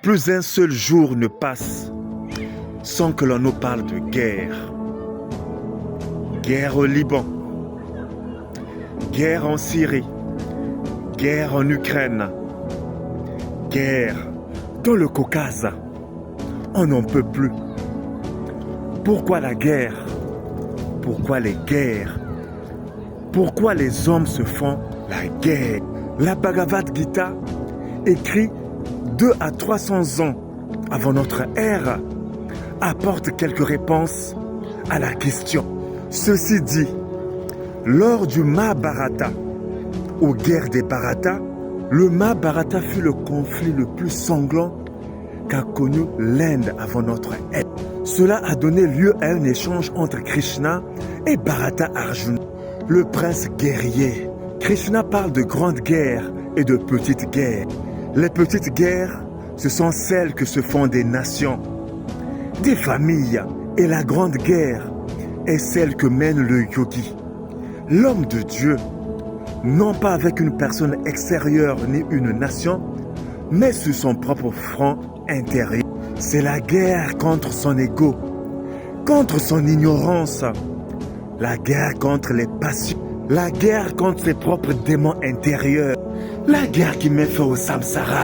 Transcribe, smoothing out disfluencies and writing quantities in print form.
Plus un seul jour ne passe sans que l'on nous parle de guerre. Guerre au Liban, guerre en Syrie, guerre en Ukraine, guerre dans le Caucase. On n'en peut plus. Pourquoi la guerre? Pourquoi les guerres? Pourquoi les hommes se font la guerre? La Bhagavad Gita, écrit 200 à 300 ans avant notre ère, apporte quelques réponses à la question. Ceci dit, lors du Mahabharata, aux guerres des Bharata, le Mahabharata fut le conflit le plus sanglant qu'a connu l'Inde avant notre ère. Cela a donné lieu à un échange entre Krishna et Bharata Arjuna, le prince guerrier. Krishna parle de grandes guerres et de petites guerres. Les petites guerres, ce sont celles que se font des nations, des familles. Et la grande guerre est celle que mène le yogi, l'homme de Dieu, non pas avec une personne extérieure ni une nation, mais sur son propre front intérieur. C'est la guerre contre son ego, contre son ignorance, la guerre contre les passions, la guerre contre ses propres démons intérieurs, la guerre qui met fin au samsara.